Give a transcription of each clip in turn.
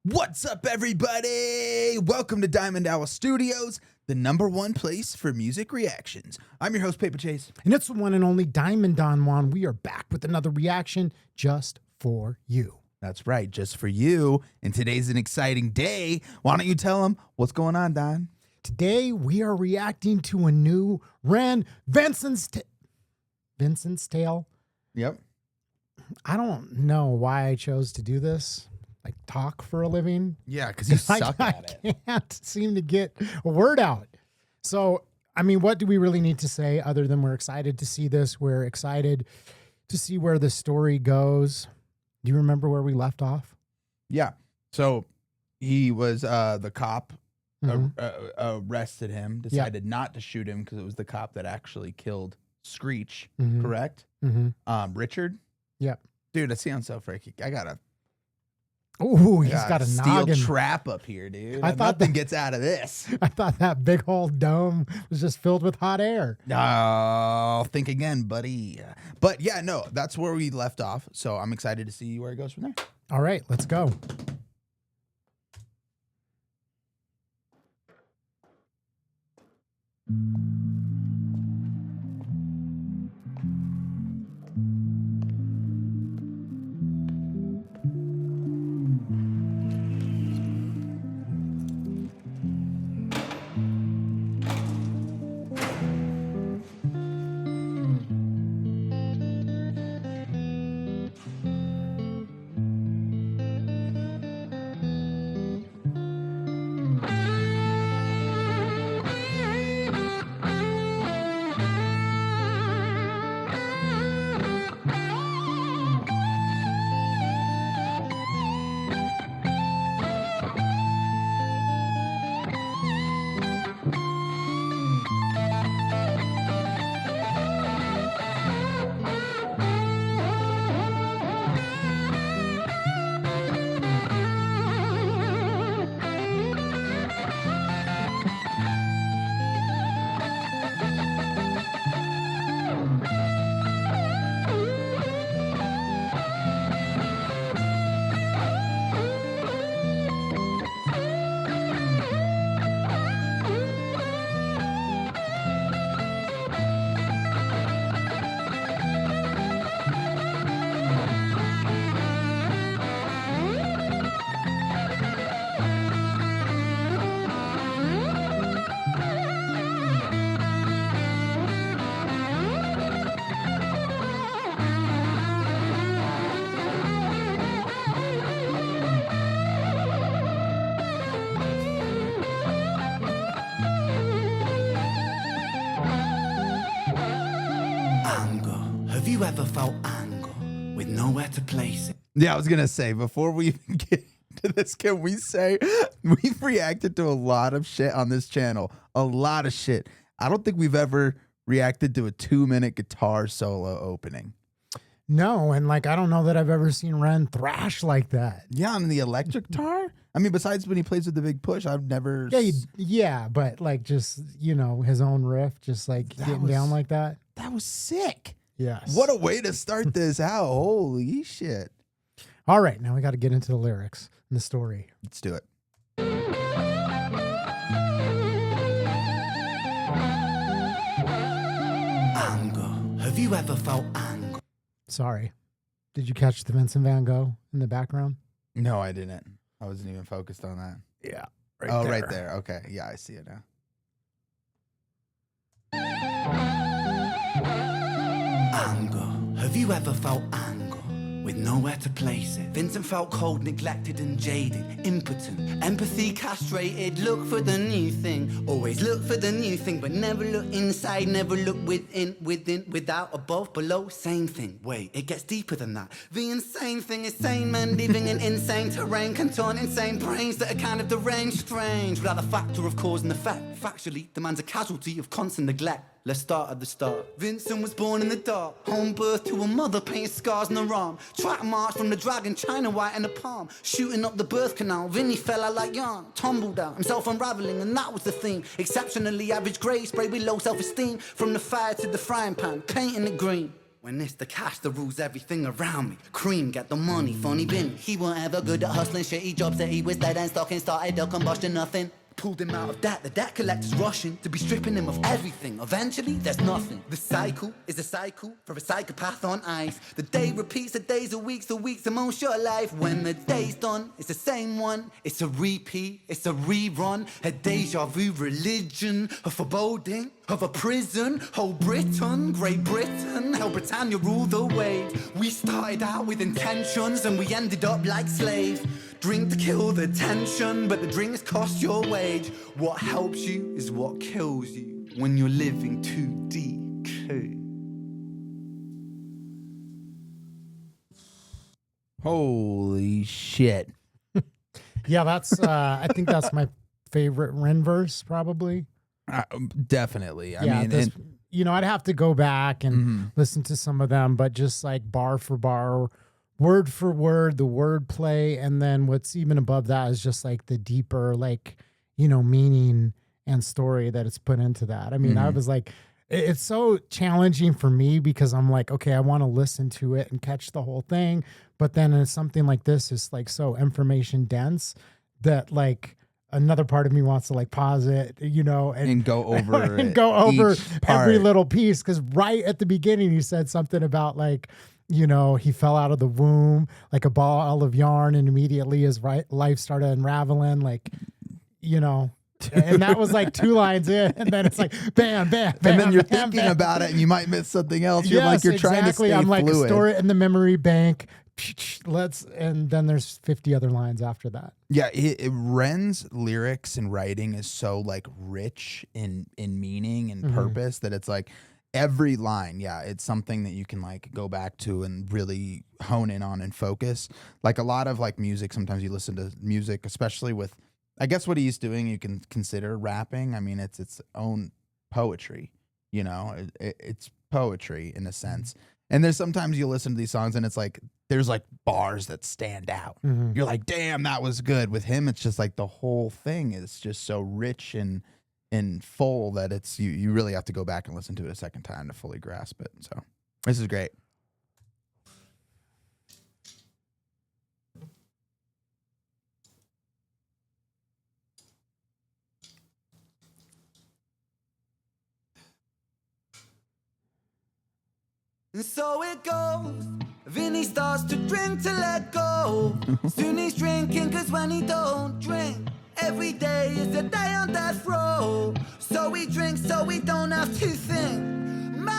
What's up, everybody? Welcome to Diamond Owl Studios, the #1 place for music reactions. I'm your host, Paper Chase. And it's the one and only Diamond Don Juan. We are back with another reaction just for you. That's right, just for you. And today's an exciting day. Why don't you tell them what's going on, Don? Today, we are reacting to a new Vincent's Tale. Yep. I don't know why I chose to do this, like talk for a living. Yeah, because you suck at it. I can't seem to get a word out. So, I mean, what do we really need to say other than we're excited to see this? We're excited to see where the story goes. Do you remember where we left off? Yeah. So he was the cop arrested him, decided not to shoot him because it was the cop that actually killed Screech, correct? Richard? Yep. Dude, that sounds so freaky. I gotta. Oh, he's got a steel noggin. trap up here, dude. I thought nothing gets out of this. I thought that big old dome was just filled with hot air. Oh, think again, buddy. But yeah, no, that's where we left off. So I'm excited to see where it goes from there. All right, let's go. Have you ever felt anger with nowhere to place it? Yeah, I was going to say, before we even get to this, can we say we've reacted to a lot of shit on this channel? A lot of shit. I don't think we've ever reacted to a 2-minute guitar solo opening. No, and like I don't know that I've ever seen Ren thrash like that. Yeah, on the electric guitar? I mean, besides when he plays with the big push, I've never... Yeah, but like just, you know, his own riff, just like getting down like that. That was sick. Yes. What a way to start this out. Holy shit. All right, now we got to get into the lyrics and the story. Let's do it. Anger. Have you ever felt anger? Sorry. Did you catch the Vincent Van Gogh in the background? No, I didn't. I wasn't even focused on that. Yeah. Right there. Okay. Yeah, I see it now. Anger. Have you ever felt anger with nowhere to place it? Vincent felt cold, neglected and jaded, impotent, empathy castrated. Look for the new thing, always look for the new thing, but never look inside, never look within, without, above, below. Same thing. Wait, it gets deeper than that. The insane thing is sane men living in insane terrain, can turn insane brains that are kind of deranged, strange, without a factor of cause and effect. Factually, the man's a casualty of constant neglect. Let's start at the start. Vincent was born in the dark, home birth to a mother, painted scars on her arm. Track march from the dragon, China white in the palm. Shooting up the birth canal, Vinny fell out like yarn. Tumbled out, himself unraveling, and that was the theme. Exceptionally average grade, spray with low self-esteem. From the fire to the frying pan, painting it green. When it's the cash that rules everything around me. Cream, get the money, funny bin. He weren't ever good at hustling, shitty jobs that he was dead and stocking. Started a combustion, nothing. Pulled him out of debt, the debt collector's rushing to be stripping him of everything. Eventually, there's nothing. The cycle is a cycle for a psychopath on ice. The day repeats, the days are weeks, the weeks are most short life. When the day's done, it's the same one. It's a repeat, it's a rerun. A deja vu religion, a foreboding of a prison. Whole Britain, Great Britain, how Britannia ruled the waves. We started out with intentions and we ended up like slaves. Drink to kill the tension, but the drinks cost your wage. What helps you is what kills you when you're living too DK. Holy shit. Yeah, that's I think that's my favorite Ren verse, probably. Definitely. I Yeah, mean, this, you know, I'd have to go back and listen to some of them, but just like bar for bar, word for word, the word play, and then what's even above that is just like the deeper, like, you know, meaning and story that it's put into that. I mean, I was like, it's so challenging for me because I'm like, okay, I want to listen to it and catch the whole thing, but then it's something like this is like so information dense that like another part of me wants to like pause it, you know, and go over and go over each part. every little piece. Cause right at the beginning, he said something about like, you know, he fell out of the womb like a ball of yarn and immediately his life started unraveling, like, you know, and that was like 2 lines in, and then it's like bam, bam, bam, And then you're bam, thinking bam. about it and you might miss something else. You're Yes, like, you're trying to exactly. stay I'm like a fluid. story in the memory bank. And then there's 50 other lines after that. Yeah, Ren's lyrics and writing is so like rich in meaning and purpose that it's like every line, yeah, it's something that you can like go back to and really hone in on and focus. Like a lot of like music, sometimes you listen to music, especially with, I guess what he's doing, you can consider rapping. I mean, it's its own poetry, you know, it's poetry in a sense. And there's sometimes you listen to these songs and it's like, there's like bars that stand out. You're like, damn, that was good. With him, it's just like the whole thing is just so rich and full that it's you really have to go back and listen to it a second time to fully grasp it. So this is great. And so it goes. Vinny starts to drink to let go. Soon he's drinking, cause when he don't drink, every day is a day on death row. So he drinks so we don't have to think. Mercy.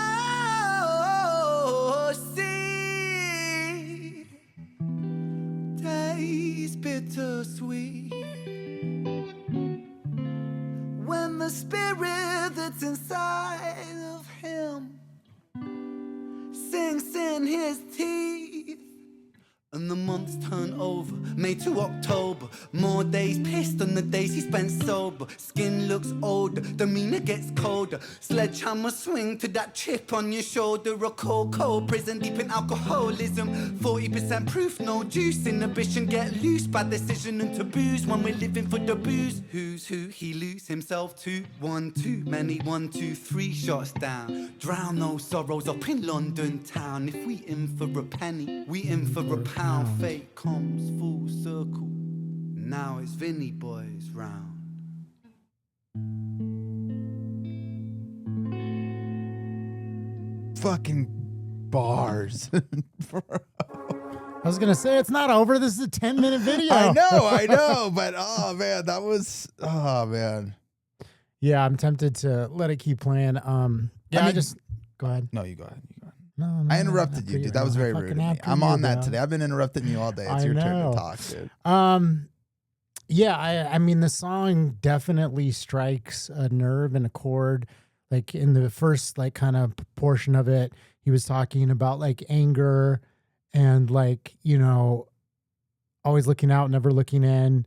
Taste bittersweet. When the spirit that's inside of him sinks in his teeth, and the months turn over, May to October. More days pissed than the days he spent sober. Skin looks older, demeanor gets colder. Sledgehammer swing to that chip on your shoulder. A cold prison deep in alcoholism. 40% proof, no juice. Inhibition get loose by decision and taboos when we're living for the booze. Who's who he lose himself to? 1 too many, 1, 2, 3 shots down. Drown those sorrows up in London town. If we in for a penny, we in for a pound. Fate comes full circle. Now it's Vinny boys round. Fucking bars. I was going to say, it's not over. This is a 10-minute video. I know. But oh man, Yeah, I'm tempted to let it keep playing. Yeah, I mean, go ahead. No, you go ahead. No, I interrupted you, dude. That was very rude of me. I'm on that today. I've been interrupting you all day. It's your turn to talk, dude. Yeah, I mean, the song definitely strikes a nerve and a chord. Like in the first, like kind of portion of it, he was talking about like anger and like, you know, always looking out, never looking in.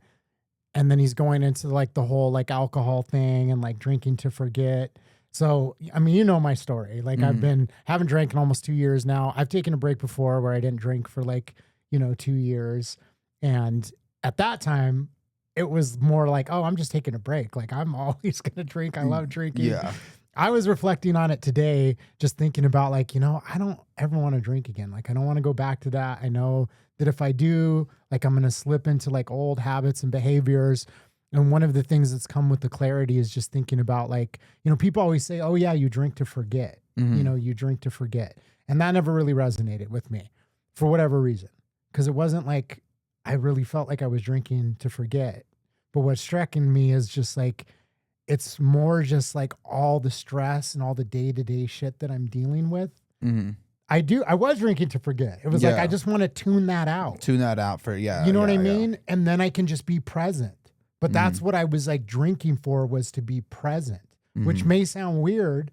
And then he's going into like the whole like alcohol thing and like drinking to forget. So, I mean, you know my story. Like haven't drank in almost 2 years now. I've taken a break before where I didn't drink for like, 2 years. And at that time, it was more like, oh, I'm just taking a break. Like I'm always going to drink. I love drinking. Yeah. I was reflecting on it today, just thinking about like, I don't ever want to drink again. Like, I don't want to go back to that. I know that if I do, like, I'm going to slip into like old habits and behaviors. And one of the things that's come with the clarity is just thinking about like, people always say, oh yeah, you drink to forget, you drink to forget. And that never really resonated with me for whatever reason. Cause it wasn't like, I really felt like I was drinking to forget. But what struck in me is just like, it's more just like all the stress and all the day-to-day shit that I'm dealing with. I was drinking to forget. It was like, I just want to tune that out. Tune that out for, You know what I mean? And then I can just be present. But that's what I was like drinking for, was to be present, which may sound weird,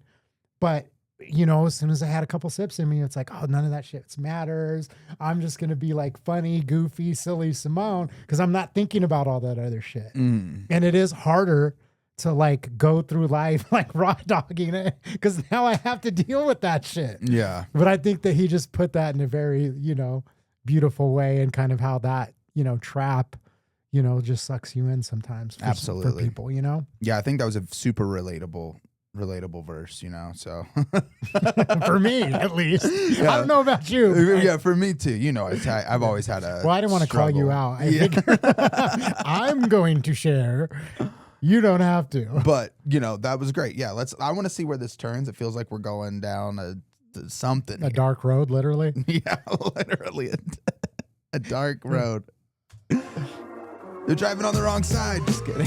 but as soon as I had a couple sips in me, it's like, oh, none of that shit matters. I'm just going to be like funny, goofy, silly Simone, because I'm not thinking about all that other shit. And it is harder to like go through life like raw dogging it, because now I have to deal with that shit. Yeah. But I think that he just put that in a very, beautiful way, and kind of how that, trap, just sucks you in sometimes for people, Yeah, I think that was a super relatable verse, so for me at least. I don't know about you. Yeah, for me too. I've always had a well, I didn't want to call you out. I'm going to share. You don't have to. But that was great. Yeah, I want to see where this turns. It feels like we're going down something. A dark road, literally. Yeah, literally a dark road. They're driving on the wrong side. Just kidding.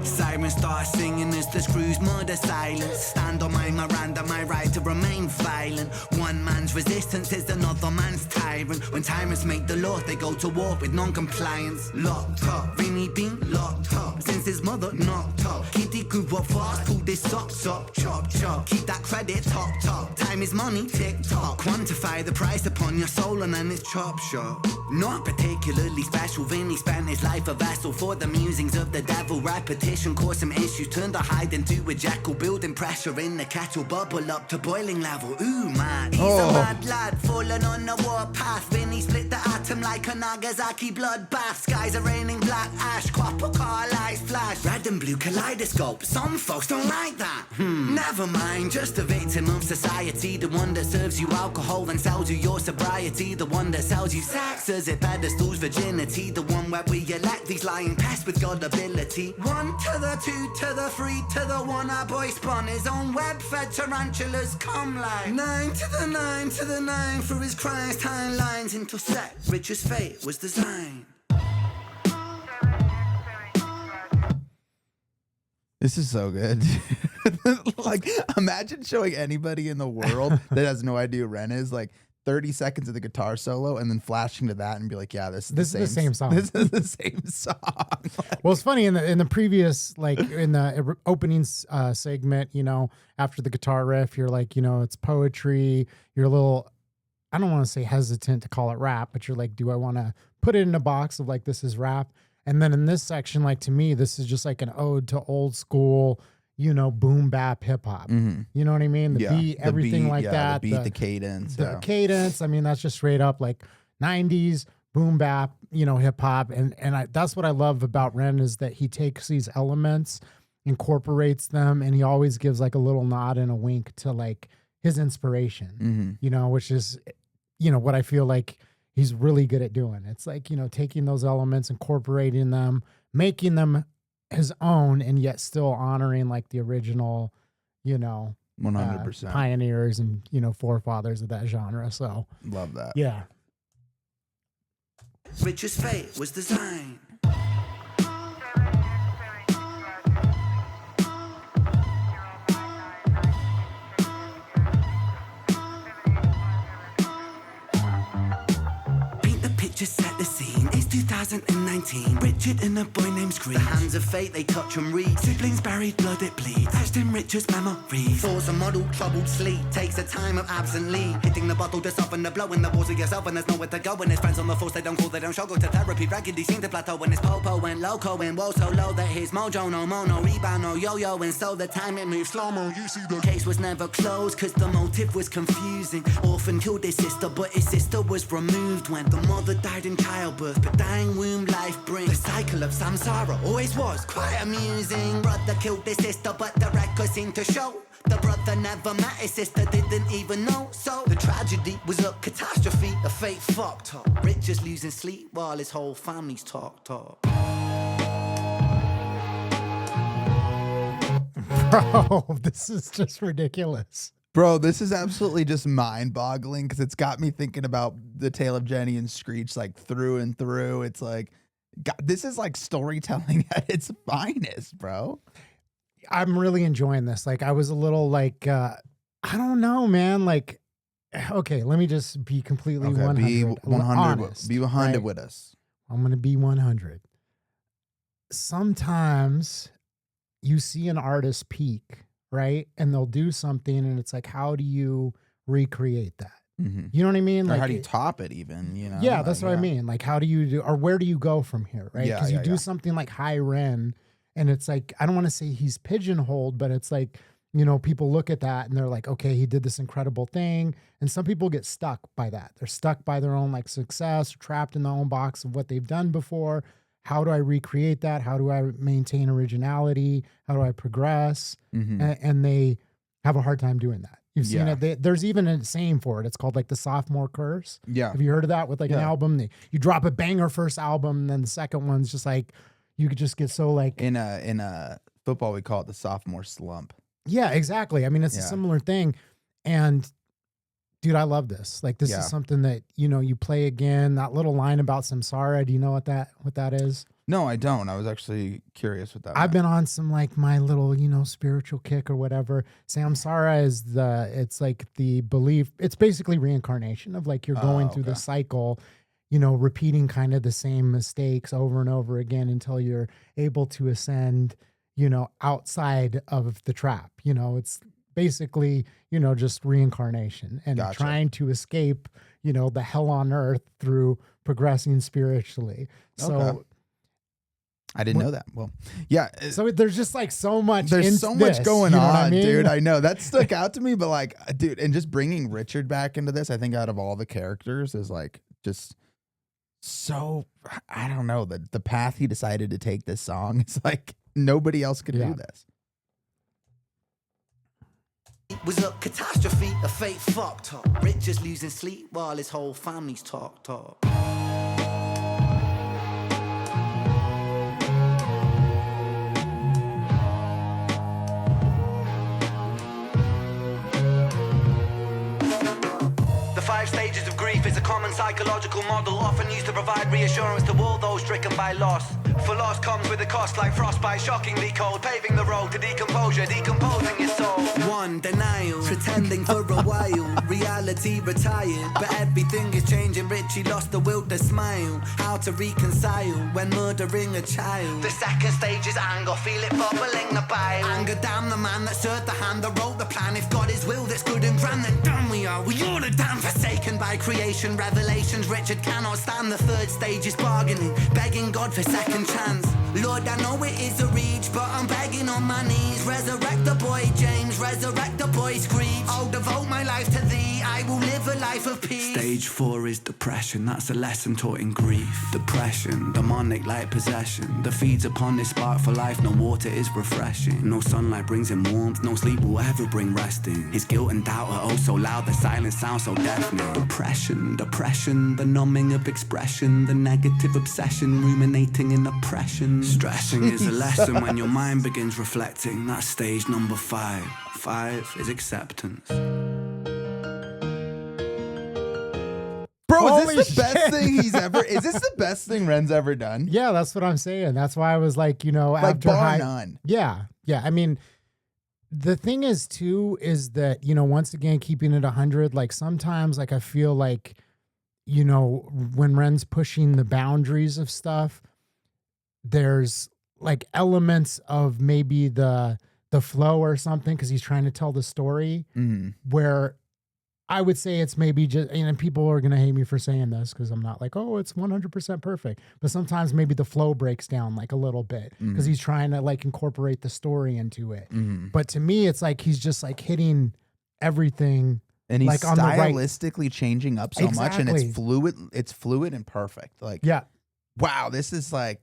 Sirens start singing as the screws murder silence. Stand on my Miranda, my right to remain violent. One man's resistance is another man's tyrant. When tyrants make the law, they go to war with non-compliance. Locked up, Vinny been locked up since his mother knocked up. Kitty grew up fast, pulled his socks up, chop chop. Keep that credit top. Time is money, tick tock. Quantify the price upon your soul and then it's chop shop. Not particularly special, Vinny spent his life a vessel for the musings of the devil. Repetition caused some issues, turned a hide into a jackal. Building pressure in the kettle, bubble up to boiling level. Ooh man, he's a mad lad, falling on the warpath. Vinny split the atom like a Nagasaki bloodbath. Skies are raining black ash, copper car lights flash. Red and blue kaleidoscope, some folks don't like that. Never mind, just a victim of society. The one that serves you alcohol and sells you your sobriety. The one that sells you sex as it pedestals virginity. The one where we elect these lying pests with God ability. 1 to the 2 to the 3 to the 1. Our boy spun his own web-fed tarantulas come like 9 to the 9 to the 9. For his crimes timelines intersect. Rich as fate was designed. This is so good. Like, imagine showing anybody in the world that has no idea who Ren is, like 30 seconds of the guitar solo and then flashing to that and be like, yeah, this is the same song. This is the same song. Like, well, it's funny in the previous, like in the opening segment, after the guitar riff, you're like, it's poetry. You're a little, I don't want to say hesitant to call it rap, but you're like, do I want to put it in a box of like, this is rap? And then in this section, like to me, this is just like an ode to old school, boom bap hip hop. You know what I mean? The beat, everything like that. The beat, the cadence. The cadence. I mean, that's just straight up like 90s boom bap, hip hop. And that's what I love about Ren, is that he takes these elements, incorporates them, and he always gives like a little nod and a wink to like his inspiration, which is, what I feel like he's really good at doing. It's like, taking those elements, incorporating them, making them his own, and yet still honoring like the original, 100% pioneers and, forefathers of that genre. So love that. Yeah. Rich as fate was designed. Paint the picture, set the scene. It's 2009. 19, Richard and a boy named Screech. The hands of fate, they touch and read. Siblings buried, blood it bleeds. Etched in Richard's memories. Thoughts a model, troubled sleep. Takes a time of absently. Hitting the bottle to soften the blow in the walls of yourself, and there's nowhere to go. And his friends on the force, they don't call, they don't show. Go to therapy, raggedy, seem to plateau. When his popo went loco and woe so low that his mojo no mono, rebound no yo-yo. And so the time it moved slow-mo. You see the case was never closed, cause the motive was confusing. Orphan killed his sister, but his sister was removed when the mother died in childbirth. But dying womb life brings the cycle of samsara. Always was quite amusing. Brother killed his sister, but the records seem to show the brother never met his sister, didn't even know. So the tragedy was a catastrophe, a fate fucked up. Richard's losing sleep while his whole family's talked up. Bro, this is just ridiculous. Bro, this is absolutely just mind-boggling because it's got me thinking about the tale of Jenny and Screech like through and through. It's like, God, this is like storytelling at its finest, bro. I'm really enjoying this. Like, I was a little like, I don't know, man. Like, okay, let me just be completely 100. Be 100. Honest, be 100 right? with us. I'm going to be 100. Sometimes you see an artist peak, right? And they'll do something and it's like, how do you recreate that? Mm-hmm. You know what I mean? Or Like, how do you top it even, you know? yeah, like, that's what I mean. Like, how do you do, or where do you go from here, right? Yeah, Because you yeah, do yeah. something like High Ren, and it's like, I don't want to say he's pigeonholed, but it's like, you know, people look at that and they're like, okay, he did this incredible thing. And some people get stuck by that. They're stuck by their own like success, trapped in their own box of what they've done before. How do I recreate that? How do I maintain originality? How do I progress? Mm-hmm. And they have a hard time doing that. You've seen Yeah. it. There's even a saying for it. It's called like the sophomore curse. Yeah. Have you heard of that with like an Yeah. album? You drop a banger first album, and then the second one's just like, you could just get so like. In a football, we call it the sophomore slump. Yeah, exactly. I mean, it's a Yeah. similar thing. And dude, I love this. Like, this Yeah. is something that, you know, you play again. That little line about samsara. Do you know what that is? No, I don't. I was actually curious what that I've meant. been on some like my little, you know, spiritual kick or whatever. Samsara is it's like the belief. It's basically reincarnation of like you're going through the okay. cycle, you know, repeating kind of the same mistakes over and over again until you're able to ascend, you know, outside of the trap. You know, it's basically, you know, just reincarnation and Gotcha. trying to escape, you know, the hell on earth through progressing spiritually. So. Okay. I didn't know that. Well, yeah. So there's just like so much. There's so much this, going you know on, what I mean? dude. I know that stuck out to me, but like, dude, and just bringing Richard back into this, I think out of all the characters is like just so, I don't know, the path he decided to take this song is like nobody else could do this. It was a catastrophe, a fate fucked up. Richard's losing sleep while his whole family's talked up. The 5 stages of grief is a common psychological model, often used to provide reassurance to all those stricken by loss. For loss comes with a cost like frostbite, shockingly cold, paving the road to decomposure, decomposing your soul. 1. Denial, pretending for a while, reality retired, but everything is changing. Richie lost the will to smile, how to reconcile when murdering a child. The 2nd stage is anger, feel it bubbling the bile. Anger, damn the man that served the hand that wrote the plan. If God is will that's good and grand, then damn we are all are damn forsaken by creation. Revelations, Richard cannot stand. The 3rd stage is bargaining, begging God for second chance. Lord, I know it is a reach, but I'm begging on my knees. Resurrect the boy James, resurrect the boy Screech. I'll devote my life to thee, I will live a life of peace. Stage 4 is depression, that's a lesson taught in grief. Depression, demonic like possession, that feeds upon this spark for life. No water is refreshing, no sunlight brings him warmth, no sleep will ever bring resting. His guilt and doubt are oh so loud, the silence sounds so deafening. Depression, the numbing of expression, the negative obsession, ruminating in oppression. Stressing is a lesson when your mind begins reflecting. That's stage number 5. 5 is acceptance. Bro, Holy is this the best shit. thing he's ever? Is this the best thing Ren's ever done? Yeah, that's what I'm saying. That's why I was like, you know, Like after bar none. Yeah. I mean, the thing is too, is that, you know, once again, keeping it 100, like sometimes like I feel like, you know, when Ren's pushing the boundaries of stuff, there's like elements of maybe the flow or something because he's trying to tell the story where I would say it's maybe just, and people are going to hate me for saying this because I'm not like, oh, it's 100% perfect. But sometimes maybe the flow breaks down like a little bit because he's trying to like incorporate the story into it. But to me, it's like he's just like hitting everything. And he's like stylistically changing up so much, and it's fluid. It's fluid and perfect. Like, wow, this is like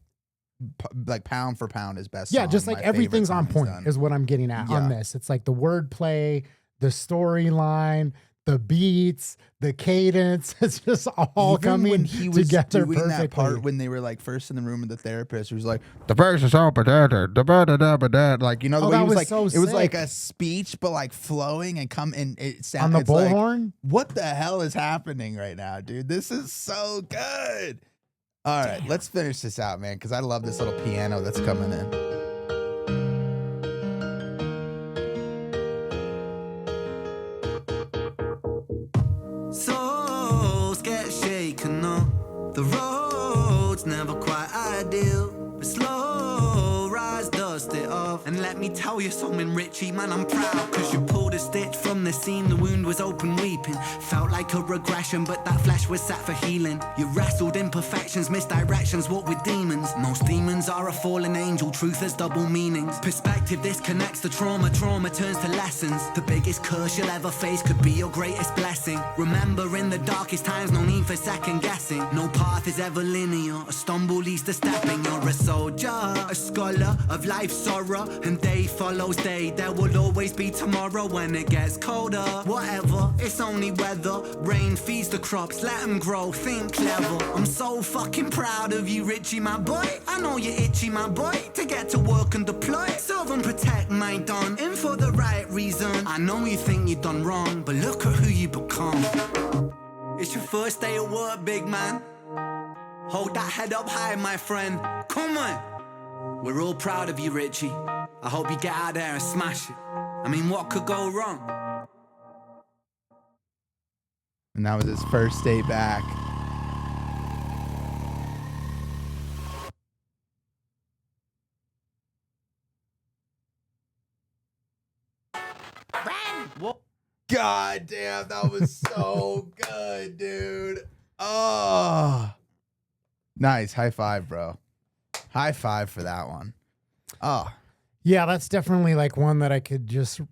pound for pound his best. Yeah, song, just like everything's on point is what I'm getting at on this. It's like the wordplay, the storyline, the beats, the cadence. It's just all even coming when he was together doing perfectly. that part when they were like first in the room with the therapist, he was like the bass is all da like, you know, the way he was like, it was like a speech but like flowing and it sounded on the bullhorn. Like, what the hell is happening right now, dude? This is so good. All right, let's finish this out, man, because I love this little piano that's coming in. Souls get shaken up. The road's never quite ideal, but slow rise, dust it off. And let me tell you something, Richie, man, I'm proud, cause you pulled a stitch from the scene. The wound was open weeping. Felt like a regression, but that flesh was set for healing. You wrestled imperfections, misdirections, what with demons. Most demons are a fallen angel, truth has double meanings. Perspective disconnects the trauma, trauma turns to lessons. The biggest curse you'll ever face could be your greatest blessing. Remember, in the darkest times, no need for second guessing. No path is ever linear, a stumble leads to stepping. You're a soldier, a scholar of life's sorrow, and day follows day. There will always be tomorrow when it gets colder. Whatever, it's only weather. Rain feeds the crops, let them grow, think clever. I'm so fucking proud of you, Richie, my boy. I know you're itchy, my boy, to get to work and deploy. Serve and protect my Don, in for the right reason. I know you think you've done wrong, but look at who you become. It's your first day at work, big man. Hold that head up high, my friend. Come on. We're all proud of you, Richie. I hope you get out there and smash it. I mean, what could go wrong? And that was his first day back. What? God damn, that was so good, dude. Oh, nice. High five, bro. High five for that one. Oh, yeah, that's definitely like one that I could just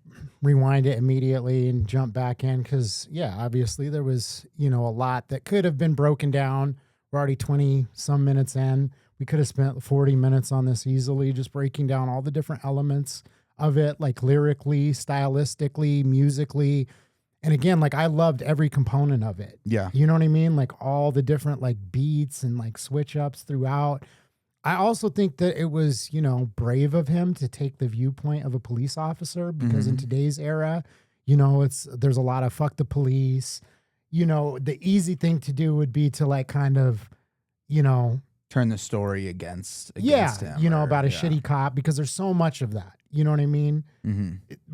rewind it immediately and jump back in because, yeah, obviously there was, a lot that could have been broken down. We're already 20 some minutes in. We could have spent 40 minutes on this easily, just breaking down all the different elements of it, like lyrically, stylistically, musically. And again, like I loved every component of it. Yeah. You know what I mean? Like all the different like beats and like switch ups throughout. I also think that it was, brave of him to take the viewpoint of a police officer because in today's era, there's a lot of fuck the police. The easy thing to do would be to like kind of, turn the story against him. About a shitty cop because there's so much of that. You know what I mean?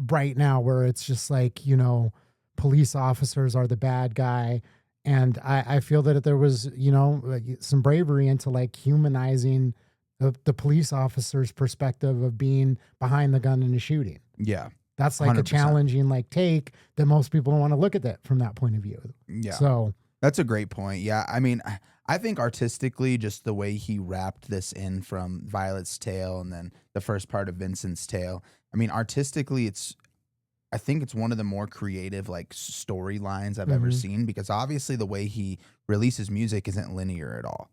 Right now where it's just like, police officers are the bad guy. And I feel that there was, some bravery into like humanizing the police officer's perspective of being behind the gun in a shooting. Yeah. That's like 100%. A challenging like take that most people don't want to look at that from that point of view. Yeah. So that's a great point. Yeah. I mean, I think artistically, just the way he wrapped this in from Violet's tale and then the first part of Vincent's tale. I mean, artistically, I think it's one of the more creative like storylines I've ever seen because obviously the way he releases music isn't linear at all.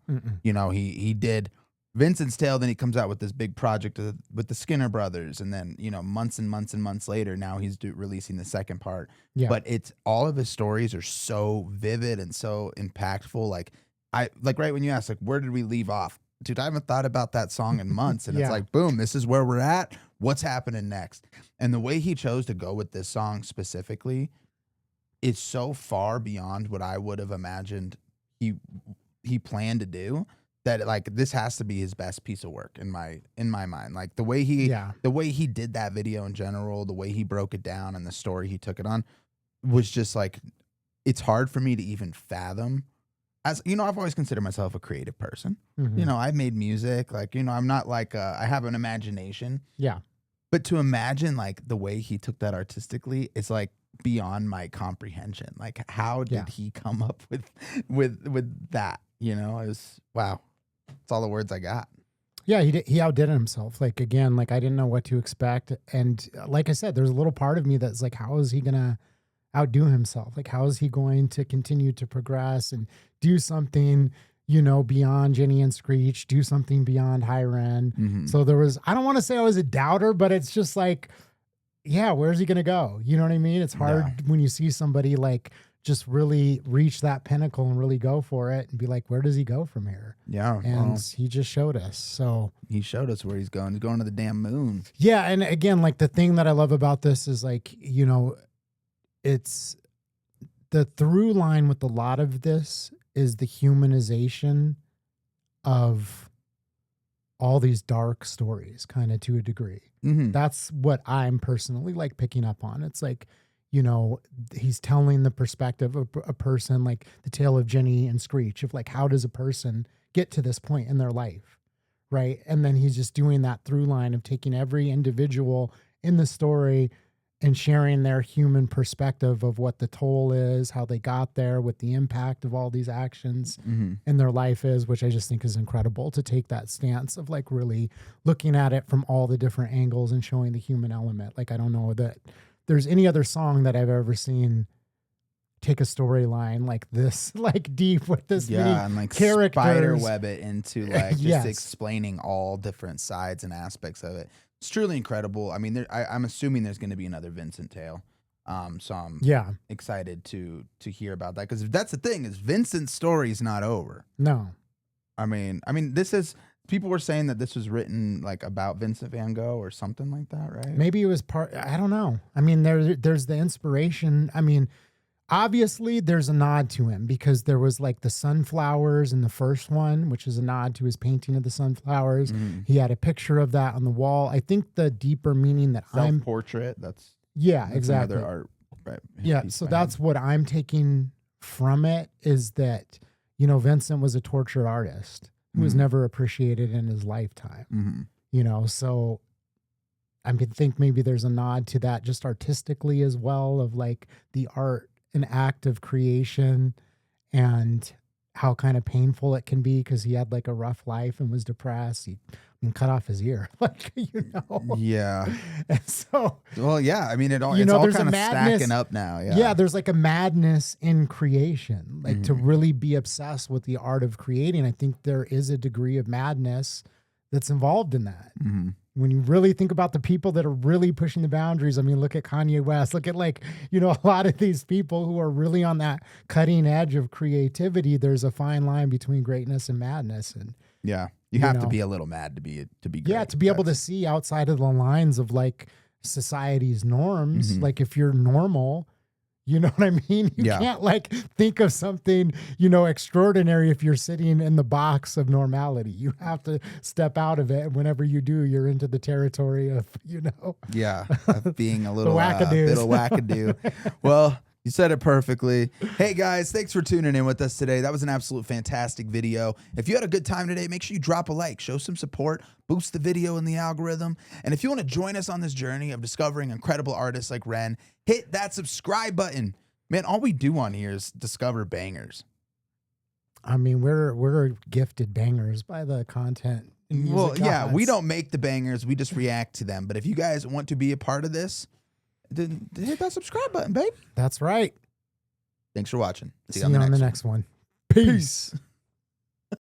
He did Vincent's tale, then he comes out with this big project with the Skinner brothers, and then months and months and months later, now he's releasing the second part. Yeah. But it's all of his stories are so vivid and so impactful. Like right when you asked, like, where did we leave off? Dude, I haven't thought about that song in months, and it's like, boom, this is where we're at. What's happening next? And the way he chose to go with this song specifically is so far beyond what I would have imagined he planned to do that like this has to be his best piece of work in my mind. Like the way he did that video in general, the way he broke it down and the story he took it on was just like, it's hard for me to even fathom as you know, I've always considered myself a creative person. Mhm. You know, I've made music. Like, you know, I'm not like I have an imagination. Yeah. But to imagine like the way he took that artistically, it's like beyond my comprehension. Like, how did Yeah. he come up with that? You know, it was wow. That's all the words I got. Yeah, he outdid himself. Like, again, like I didn't know what to expect. And like I said, there's a little part of me that's like, how is he gonna outdo himself? Like, how is he going to continue to progress and do something, you know, beyond Jenny and Screech, do something beyond High Ren? Mhm. So there was, I don't want to say I was a doubter, but it's just like, yeah, where's he gonna go? You know what I mean? It's hard when you see somebody like just really reach that pinnacle and really go for it and be like, where does he go from here? Yeah. And Well, he just showed us. So he showed us where he's going. He's going to the damn moon. yeah, and again, like the thing that I love about this is like, you know, it's the through line with a lot of this is the humanization of all these dark stories, kind of to a degree. Mm-hmm. That's what I'm personally like picking up on. It's like, you know, he's telling the perspective of a person, like the tale of Jenny and Screech, of like, how does a person get to this point in their life? Right. And then he's just doing that through line of taking every individual in the story and sharing their human perspective of what the toll is, how they got there, what the impact of all these actions Mm-hmm. in their life is, which I just think is incredible to take that stance of like really looking at it from all the different angles and showing the human element. Like, I don't know that there's any other song that I've ever seen take a storyline like this, like deep with this many And like characters. spider web it into like just Yes. explaining all different sides and aspects of it. It's truly incredible. I mean, I'm assuming there's going to be another Vincent tale. So I'm Yeah. excited to hear about that, because that's the thing, is Vincent's story is not over. No. I mean, this is, people were saying that this was written like about Vincent Van Gogh or something like that, right? Maybe it was part, I don't know. I mean, there's the inspiration. I mean, obviously there's a nod to him because there was like the sunflowers in the first one, which is a nod to his painting of the sunflowers. Mhm. He had a picture of that on the wall. I think the deeper meaning that I'm, Self-portrait. That's exactly. another art. Right. Yeah. piece So by that's him. what I'm taking from it, is that, you know, Vincent was a tortured artist who was Mhm. never appreciated in his lifetime, Mhm. you know? So I think maybe there's a nod to that just artistically as well, of like the art, an act of creation, and how kind of painful it can be because he had like a rough life and was depressed. He cut off his ear, like, you know? Yeah. And so, Well, yeah. I mean, You it's know, all there's a kind of madness- stacking up now. Yeah. yeah, there's like a madness in creation, like to Mhm. really be obsessed with the art of creating. I think there is a degree of madness that's involved in that. Mhm. When you really think about the people that are really pushing the boundaries, I mean, look at Kanye West, look at like, you know, a lot of these people who are really on that cutting edge of creativity. There's a fine line between greatness and madness. And Yeah. You You have to know. be a little mad to be great. yeah, to be able to That's- see outside of the lines of like society's norms. Mhm. Like if you're normal, you know what I mean? You Yeah. can't like think of something, you know, extraordinary if you're sitting in the box of normality. You have to step out of it. And whenever you do, you're into the territory of, you know, Yeah, of being a little wackadoos. little wackadoo. Well, you said it perfectly. Hey guys, thanks for tuning in with us today. That was an absolute fantastic video. If you had a good time today, make sure you drop a like, show some support, boost the video in the algorithm. And if you want to join us on this journey of discovering incredible artists like Ren, hit that subscribe button. Man, all we do on here is discover bangers. I mean, we're gifted bangers by the content. and music Well, yeah, we gods. don't make the bangers, we just react to them. But if you guys want to be a part of this, then hit that subscribe button, baby. That's right. Thanks for watching. See you on the next one. Peace.